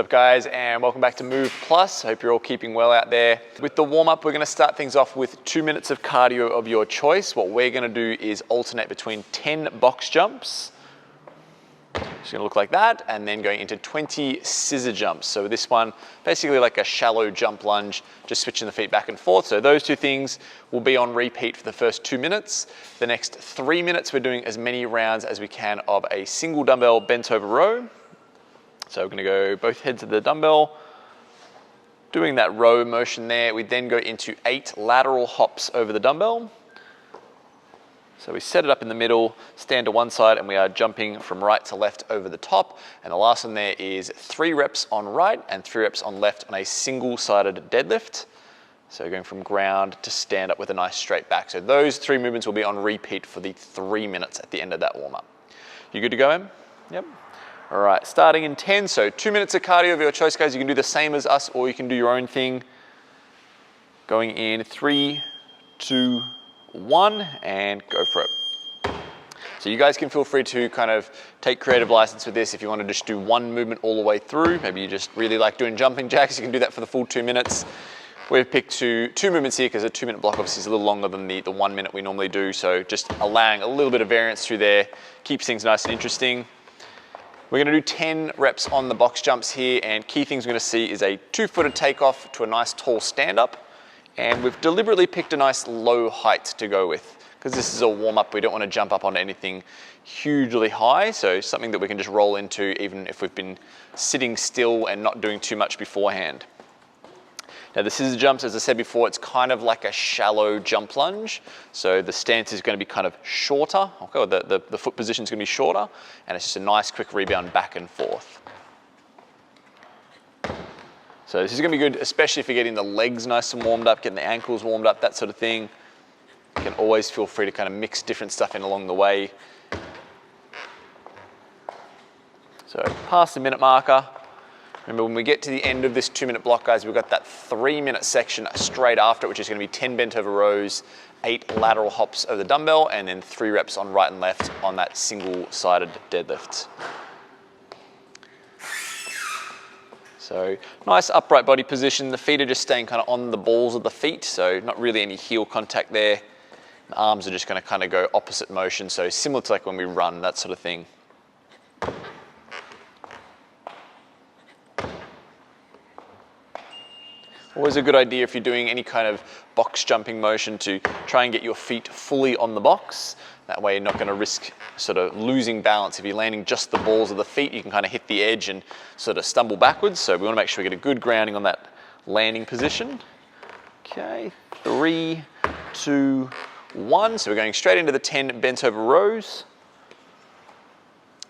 What's up guys, and welcome back to Move Plus. Hope you're all keeping well out there. With the warm-up, we're gonna start things off with 2 minutes of cardio of your choice. What we're gonna do is alternate between 10 box jumps. It's gonna look like that, and then going into 20 scissor jumps. So this one, basically like a shallow jump lunge, just switching the feet back and forth. So those two things will be on repeat for the first 2 minutes. The next 3 minutes, we're doing as many rounds as we can of a single dumbbell bent over row. So we're gonna go both heads of the dumbbell, doing that row motion there. We then go into 8 lateral hops over the dumbbell. So we set it up in the middle, stand to one side, and we are jumping from right to left over the top. And the last one there is 3 reps on right and 3 reps on left on a single-sided deadlift. So going from ground to stand up with a nice straight back. So those 3 movements will be on repeat for the 3 minutes at the end of that warm-up. You good to go, Em? Yep. All right, starting in 10, so 2 minutes of cardio of your choice, guys. You can do the same as us, or you can do your own thing. Going in 3, 2, 1, and go for it. So you guys can feel free to kind of take creative license with this. If you want to just do one movement all the way through, maybe you just really like doing jumping jacks, you can do that for the full 2 minutes. We've picked two movements here because a 2 minute block obviously is a little longer than the 1 minute we normally do. So just allowing a little bit of variance through there keeps things nice and interesting. We're gonna do 10 reps on the box jumps here, and key things we're gonna see is a 2-footed takeoff to a nice tall stand up. And we've deliberately picked a nice low height to go with, because this is a warm up. We don't wanna jump up on anything hugely high, so something that we can just roll into even if we've been sitting still and not doing too much beforehand. Now the scissor jumps, as I said before, it's kind of like a shallow jump lunge. So the stance is going to be kind of shorter. Okay, the foot position is going to be shorter, and it's just a nice quick rebound back and forth. So this is going to be good, especially if you're getting the legs nice and warmed up, getting the ankles warmed up, that sort of thing. You can always feel free to kind of mix different stuff in along the way. So past the minute marker. Remember, when we get to the end of this 2 minute block, guys, we've got that 3 minute section straight after it, which is going to be 10 bent over rows, 8 lateral hops over the dumbbell, and then 3 reps on right and left on that single-sided deadlift. So nice upright body position. The feet are just staying kind of on the balls of the feet, so not really any heel contact there. The arms are just going to kind of go opposite motion, so similar to like when we run, that sort of thing. Always a good idea if you're doing any kind of box jumping motion to try and get your feet fully on the box. That way you're not going to risk sort of losing balance. If you're landing just the balls of the feet, you can kind of hit the edge and sort of stumble backwards. So we want to make sure we get a good grounding on that landing position. Okay, 3, 2, 1. So we're going straight into the 10 bent over rows.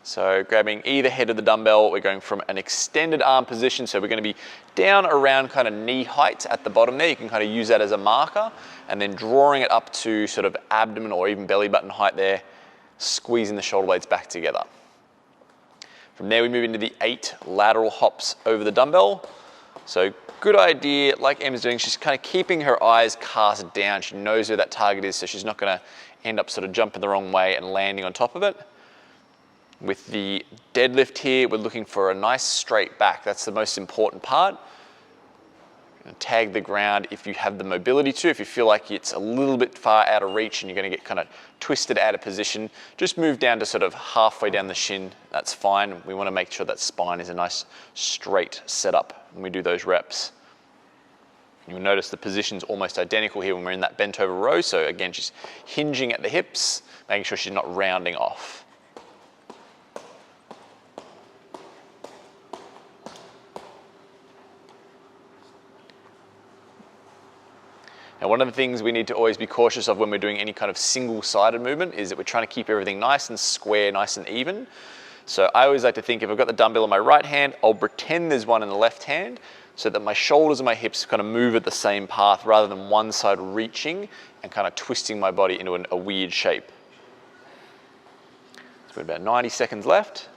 So grabbing either head of the dumbbell, we're going from an extended arm position. So we're going to be down around kind of knee height at the bottom there. You can kind of use that as a marker, and then drawing it up to sort of abdomen or even belly button height there, squeezing the shoulder blades back together. From there, we move into the 8 lateral hops over the dumbbell. So good idea, like Emma's doing, she's kind of keeping her eyes cast down. She knows where that target is, so she's not going to end up sort of jumping the wrong way and landing on top of it. With the deadlift here, we're looking for a nice straight back. That's the most important part. Tag the ground if you have the mobility to. If you feel like it's a little bit far out of reach and you're going to get kind of twisted out of position, just move down to sort of halfway down the shin. That's fine. We want to make sure that spine is a nice straight setup when we do those reps. You'll notice the position's almost identical here when we're in that bent over row. So again, she's hinging at the hips, making sure she's not rounding off. Now, one of the things we need to always be cautious of when we're doing any kind of single-sided movement is that we're trying to keep everything nice and square, nice and even. So I always like to think if I've got the dumbbell in my right hand, I'll pretend there's one in the left hand so that my shoulders and my hips kind of move at the same path rather than one side reaching and kind of twisting my body into a weird shape. So we've got about 90 seconds left.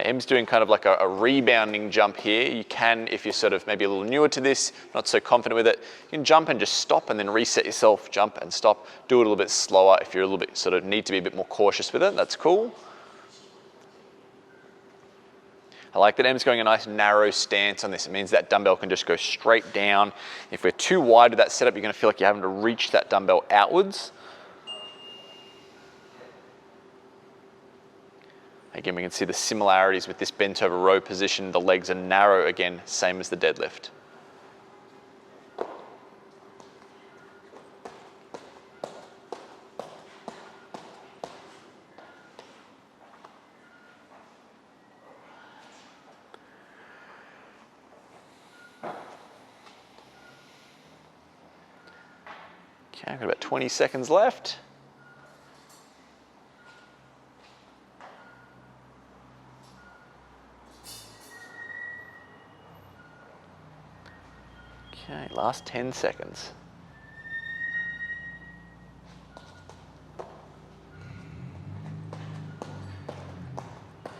Em's doing kind of like a rebounding jump here. You can, if you're sort of maybe a little newer to this, not so confident with it, you can jump and just stop and then reset yourself, jump and stop. Do it a little bit slower if you're a little bit sort of need to be a bit more cautious with it. That's cool. I like that Em's going a nice narrow stance on this. It means that dumbbell can just go straight down. If we're too wide with that setup, you're going to feel like you're having to reach that dumbbell outwards. Again, we can see the similarities with this bent over row position. The legs are narrow again, same as the deadlift. Okay, I've got about 20 seconds left. Okay, last 10 seconds.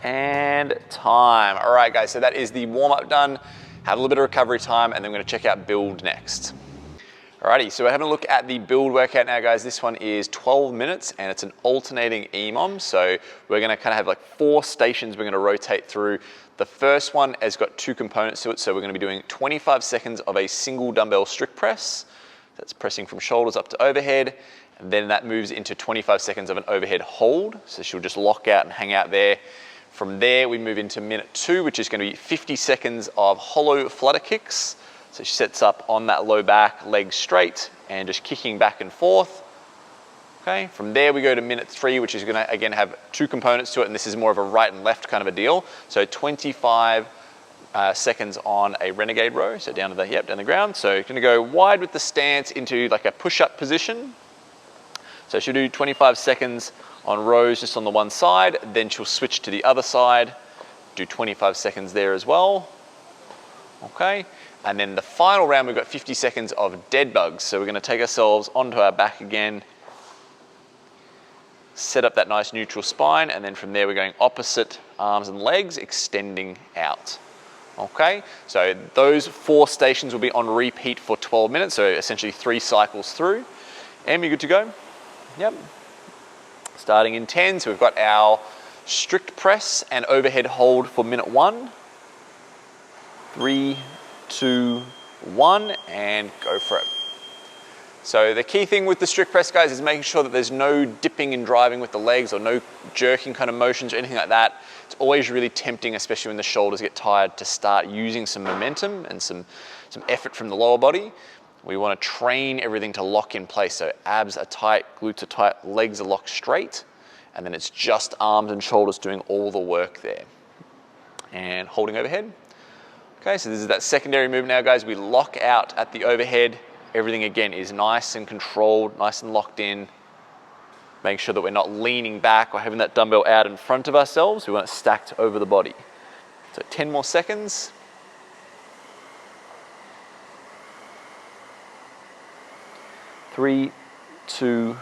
And time. All right, guys, so that is the warm-up done. Have a little bit of recovery time, and then we're gonna check out build next. Alrighty, so we're having a look at the build workout now, guys. This one is 12 minutes, and it's an alternating EMOM. So we're gonna kind of have like 4 stations we're gonna rotate through. The first one has got 2 components to it. So we're gonna be doing 25 seconds of a single dumbbell strict press. That's pressing from shoulders up to overhead. And then that moves into 25 seconds of an overhead hold. So she'll just lock out and hang out there. From there, we move into minute 2, which is gonna be 50 seconds of hollow flutter kicks. So she sets up on that low back, legs straight, and just kicking back and forth. Okay, from there we go to minute 3, which is gonna, again, have 2 components to it, and this is more of a right and left kind of a deal. So 25 seconds on a renegade row, so down to the, down the ground. So you're gonna go wide with the stance into like a push-up position. So she'll do 25 seconds on rows just on the one side, then she'll switch to the other side, do 25 seconds there as well. Okay. And then the final round, we've got 50 seconds of dead bugs. So we're gonna take ourselves onto our back again, set up that nice neutral spine, and then from there we're going opposite arms and legs, extending out. Okay, so those 4 stations will be on repeat for 12 minutes, so essentially 3 cycles through. Em, you good to go? Yep. Starting in 10, so we've got our strict press and overhead hold for minute 1. 3, 2, 1, and go for it. So the key thing with the strict press, guys, is making sure that there's no dipping and driving with the legs or no jerking kind of motions or anything like that. It's always really tempting, especially when the shoulders get tired, to start using some momentum and some effort from the lower body. We want to train everything to lock in place. So abs are tight, glutes are tight, legs are locked straight, and then it's just arms and shoulders doing all the work there. And holding overhead. Okay, so this is that secondary move now, guys. We lock out at the overhead. Everything, again, is nice and controlled, nice and locked in. Making sure that we're not leaning back or having that dumbbell out in front of ourselves. We want it stacked over the body. So 10 more seconds. 3, 2,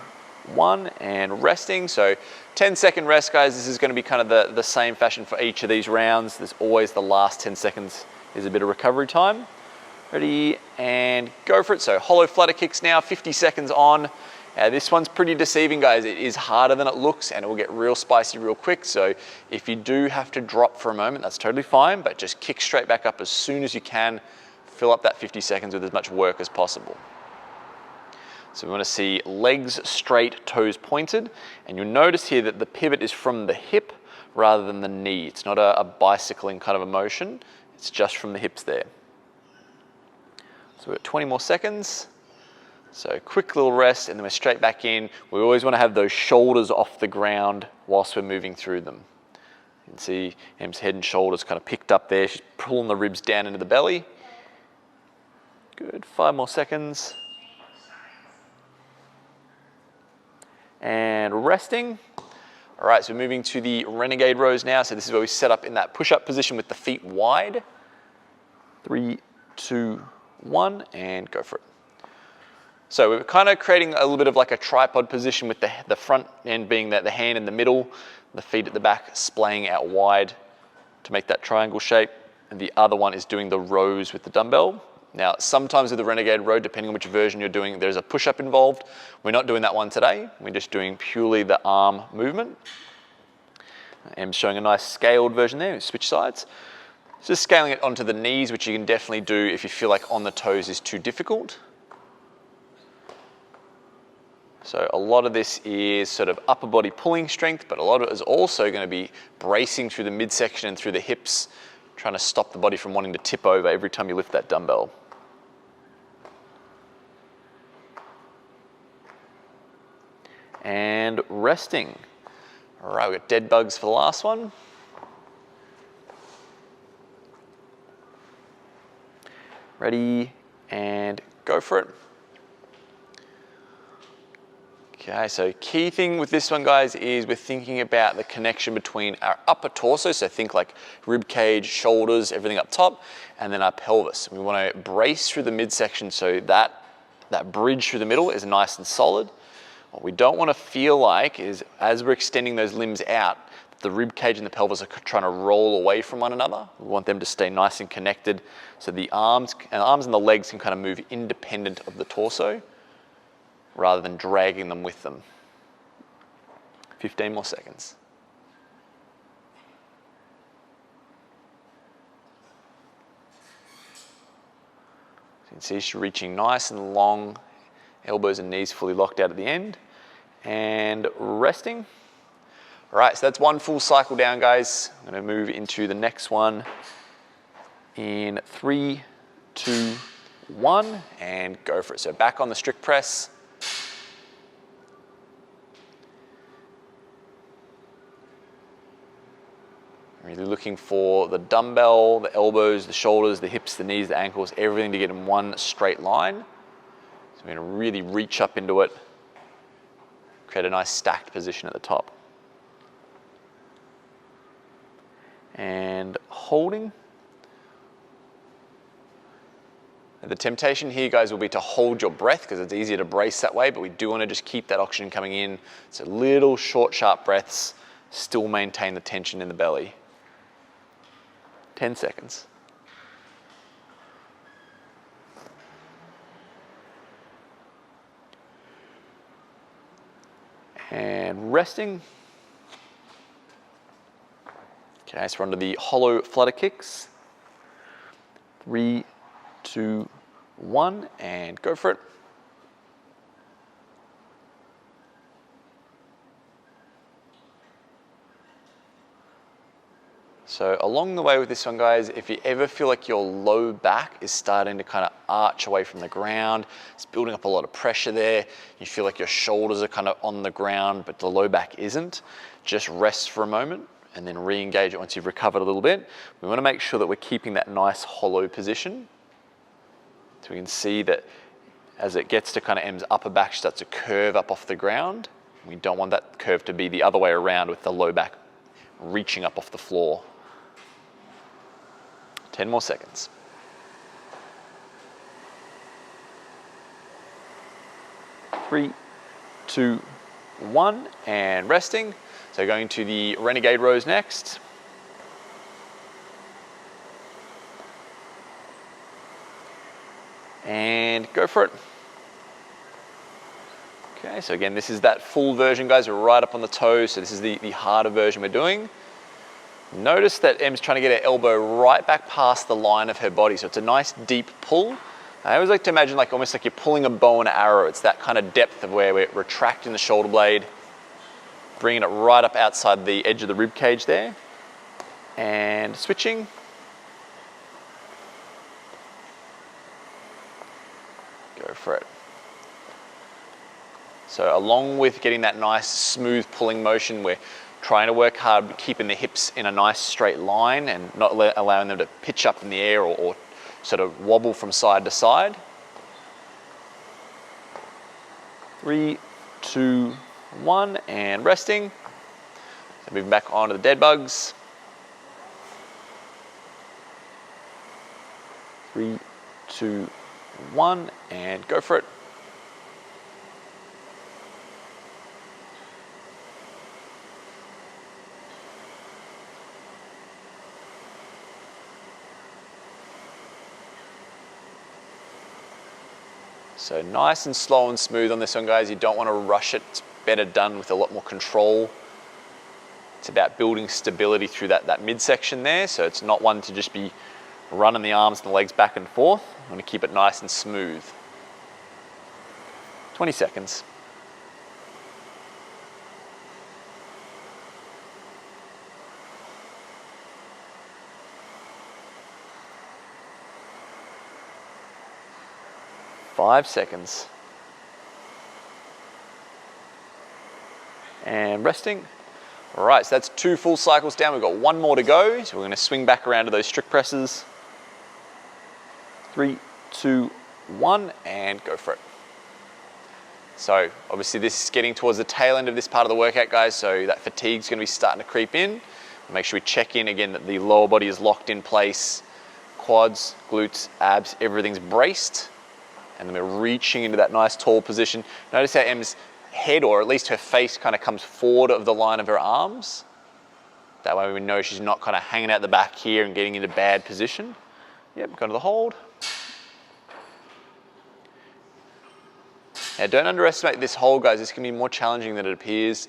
1, and resting. So 10-second rest, guys. This is going to be kind of the same fashion for each of these rounds. There's always the last 10 seconds is a bit of recovery time. Ready, and go for it. So hollow flutter kicks now, 50 seconds on. This one's pretty deceiving, guys. It is harder than it looks, and it will get real spicy real quick. So if you do have to drop for a moment, that's totally fine, but just kick straight back up as soon as you can. Fill up that 50 seconds with as much work as possible. So we want to see legs straight, toes pointed, and you'll notice here that the pivot is from the hip rather than the knee. It's not a bicycling kind of a motion. It's just from the hips there. So we've got 20 more seconds. So quick little rest, and then we're straight back in. We always want to have those shoulders off the ground whilst we're moving through them. You can see Em's head and shoulders kind of picked up there. She's pulling the ribs down into the belly. Good, 5 more seconds. And resting. All right, so moving to the renegade rows now. So this is where we set up in that push-up position with the feet wide. 3, 2, 1, and go for it. So we're kind of creating a little bit of like a tripod position with the front end being the hand in the middle, the feet at the back splaying out wide. to make that triangle shape, and the other one is doing the rows with the dumbbell. Now, sometimes with the Renegade row, depending on which version you're doing, there's a push-up involved. We're not doing that one today. We're just doing purely the arm movement. I'm showing a nice scaled version there, switch sides. Just scaling it onto the knees, which you can definitely do if you feel like on the toes is too difficult. So a lot of this is sort of upper body pulling strength, but a lot of it is also going to be bracing through the midsection and through the hips, trying to stop the body from wanting to tip over every time you lift that dumbbell. And resting. All right, we've got dead bugs for the last one. Ready, and go for it. Okay, so key thing with this one, guys, is we're thinking about the connection between our upper torso, so think like rib cage, shoulders, everything up top, and then our pelvis. We want to brace through the midsection so that bridge through the middle is nice and solid. What we don't want to feel like is, as we're extending those limbs out, the rib cage and the pelvis are trying to roll away from one another. We want them to stay nice and connected, so the arms and the legs can kind of move independent of the torso, rather than dragging them with them. 15 more seconds. So you can see she's reaching nice and long, elbows and knees fully locked out at the end, and resting. All right, so that's one full cycle down, guys. I'm gonna move into the next one in 3, 2, 1, and go for it. So back on the strict press. Really looking for the dumbbell, the elbows, the shoulders, the hips, the knees, the ankles, everything to get in one straight line. So we're going to really reach up into it, create a nice stacked position at the top. And holding. And the temptation here, guys, will be to hold your breath because it's easier to brace that way, but we do want to just keep that oxygen coming in. So little short, sharp breaths, still maintain the tension in the belly. 10 seconds. And resting. Okay, so we're onto the hollow flutter kicks. 3, 2, 1, and go for it. So along the way with this one, guys, if you ever feel like your low back is starting to kind of arch away from the ground, it's building up a lot of pressure there, you feel like your shoulders are kind of on the ground, but the low back isn't, just rest for a moment and then re-engage it once you've recovered a little bit. We want to make sure that we're keeping that nice hollow position. So we can see that as it gets to kind of M's upper back, starts to curve up off the ground. We don't want that curve to be the other way around with the low back reaching up off the floor. 10 more seconds. 3, 2, 1, and resting. So going to the Renegade rows next. And go for it. Okay, so again, this is that full version, guys. We're right up on the toes, so this is the harder version we're doing. Notice that Em's trying to get her elbow right back past the line of her body, so it's a nice deep pull. I always like to imagine almost like you're pulling a bow and arrow. It's that kind of depth of where we're retracting the shoulder blade, bringing it right up outside the edge of the rib cage there, and switching. Go for it. So along with getting that nice smooth pulling motion, we're trying to work hard keeping the hips in a nice straight line and not allowing them to pitch up in the air or sort of wobble from side to side. 3, 2, 1, and resting. So moving back onto the dead bugs. 3, 2, 1, and go for it. So nice and slow and smooth on this one, guys. You don't want to rush it. It's better done with a lot more control. It's about building stability through that midsection there. So it's not one to just be running the arms and the legs back and forth. You want to keep it nice and smooth. 20 seconds. Five seconds. And resting. All right, so that's 2 full cycles down. We've got 1 more to go. So we're going to swing back around to those strict presses. 3, 2, 1, and go for it. So obviously this is getting towards the tail end of this part of the workout, guys. So that fatigue's going to be starting to creep in. Make sure we check in again that the lower body is locked in place. Quads, glutes, abs, everything's braced. And then we're reaching into that nice tall position. Notice how Em's head, or at least her face, kind of comes forward of the line of her arms. That way we know she's not kind of hanging out the back here and getting into bad position. Yep, go to the hold. Now don't underestimate this hold, guys. This can be more challenging than it appears.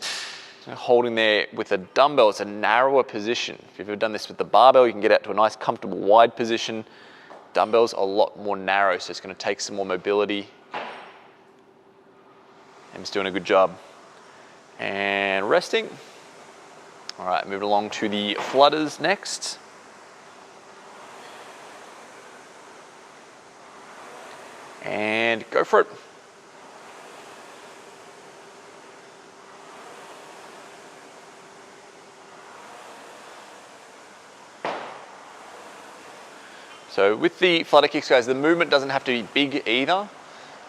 Holding there with a dumbbell, it's a narrower position. If you've ever done this with the barbell, you can get out to a nice comfortable wide position. Dumbbells are a lot more narrow, so it's going to take some more mobility. Em's doing a good job. And resting. All right, moving along to the flutters next. And go for it. So with the flutter kicks, guys, the movement doesn't have to be big either.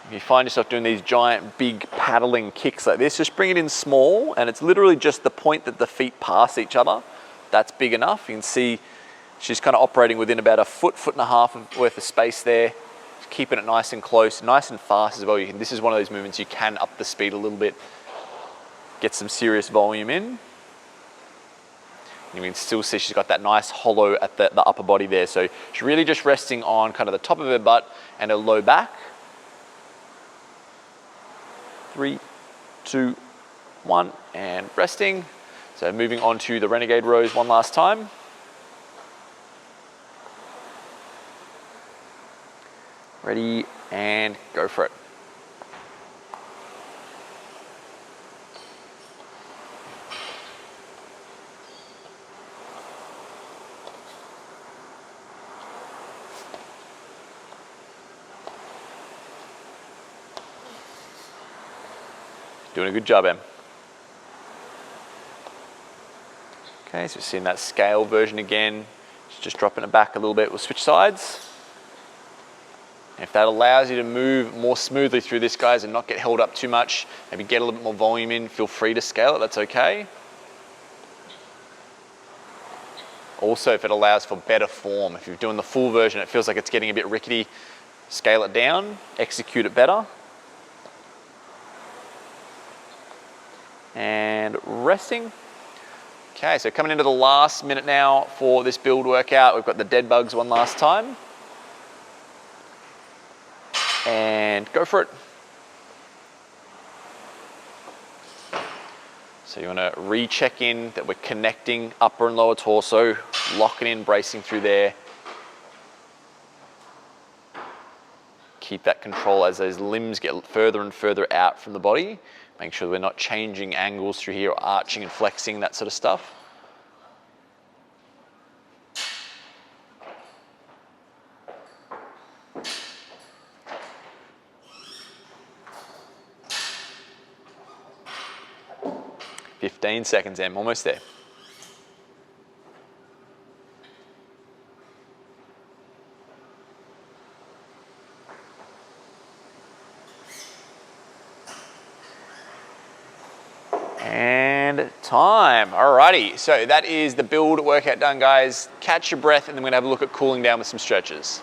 If you find yourself doing these giant, big paddling kicks like this, just bring it in small, and it's literally just the point that the feet pass each other. That's big enough. You can see she's kind of operating within about a foot, foot and a half worth of space there. Just keeping it nice and close, nice and fast as well. This is one of those movements you can up the speed a little bit, get some serious volume in. You can still see she's got that nice hollow at the upper body there. So she's really just resting on kind of the top of her butt and her low back. 3, 2, 1, and resting. So moving on to the renegade rows one last time. Ready, and go for it. Doing a good job, Em. Okay, so we're seeing that scale version again. Just dropping it back a little bit. We'll switch sides. And if that allows you to move more smoothly through this, guys, and not get held up too much, maybe get a little bit more volume in, feel free to scale it, that's okay. Also, if it allows for better form, if you're doing the full version, it feels like it's getting a bit rickety, scale it down, execute it better. And resting. Okay, so coming into the last minute now for this build workout. We've got the dead bugs one last time. And go for it. So you want to recheck in that we're connecting upper and lower torso, locking in, bracing through there. Keep that control as those limbs get further and further out from the body. Make sure we're not changing angles through here or arching and flexing, that sort of stuff. "15 seconds, Em, almost there. And time. Alrighty, so that is the build workout done, guys. Catch your breath, and then we're gonna have a look at cooling down with some stretches.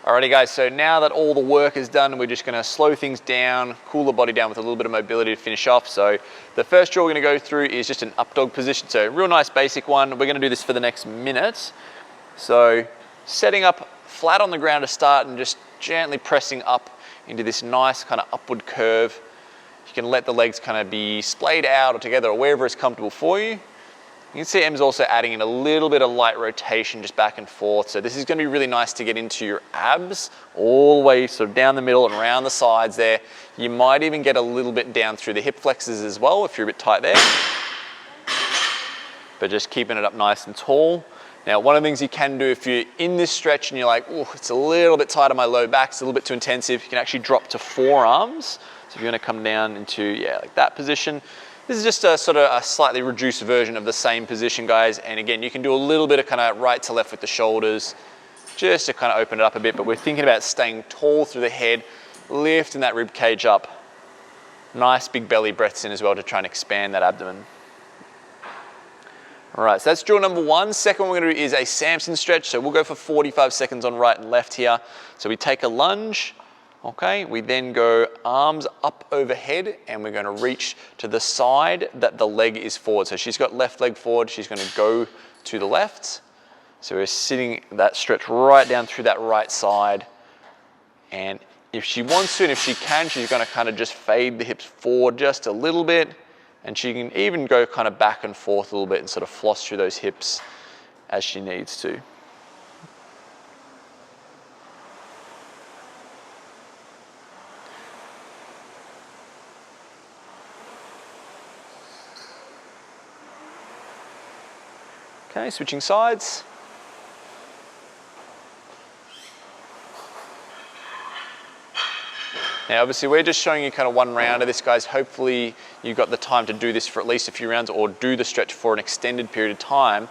Alrighty, guys, so now that all the work is done, we're just gonna slow things down, cool the body down with a little bit of mobility to finish off. So the first drill we're gonna go through is just an up dog position. So real nice basic one. We're gonna do this for the next minute. So setting up flat on the ground to start and just gently pressing up into this nice kind of upward curve. You can let the legs kind of be splayed out or together or wherever is comfortable for you. You can see Em's also adding in a little bit of light rotation just back and forth. So this is going to be really nice to get into your abs all the way sort of down the middle and around the sides there. You might even get a little bit down through the hip flexors as well if you're a bit tight there. But just keeping it up nice and tall. Now, one of the things you can do if you're in this stretch and you're like, oh, it's a little bit tight on my low back, it's a little bit too intensive, you can actually drop to forearms. So if you're going to come down into, like that position. This is just a sort of a slightly reduced version of the same position, guys. And again, you can do a little bit of kind of right to left with the shoulders, just to kind of open it up a bit. But we're thinking about staying tall through the head, lifting that rib cage up. Nice big belly breaths in as well to try and expand that abdomen. All right, so that's drill number one. Second one we're going to do is a Samson stretch. So we'll go for 45 seconds on right and left here. So we take a lunge. Okay, we then go arms up overhead and we're going to reach to the side that the leg is forward. So she's got left leg forward, she's going to go to the left. So we're sitting that stretch right down through that right side. And if she wants to and if she can, she's going to kind of just fade the hips forward just a little bit. And she can even go kind of back and forth a little bit and sort of floss through those hips as she needs to. Okay, switching sides. Now obviously we're just showing you kind of one round of this, guys. Hopefully you've got the time to do this for at least a few rounds or do the stretch for an extended period of time.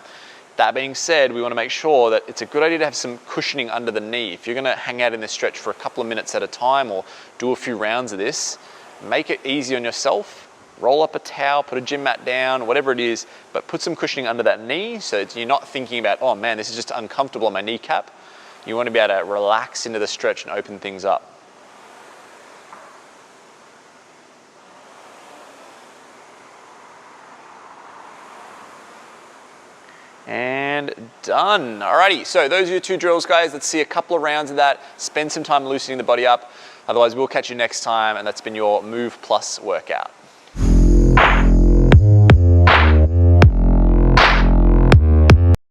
That being said, we want to make sure that it's a good idea to have some cushioning under the knee. If you're going to hang out in this stretch for a couple of minutes at a time or do a few rounds of this, make it easy on yourself. Roll up a towel, put a gym mat down, whatever it is, but put some cushioning under that knee so that you're not thinking about, oh man, this is just uncomfortable on my kneecap. You want to be able to relax into the stretch and open things up. And done. Alrighty, so those are your two drills, guys. Let's see a couple of rounds of that. Spend some time loosening the body up. Otherwise, we'll catch you next time, and that's been your MOV+ workout.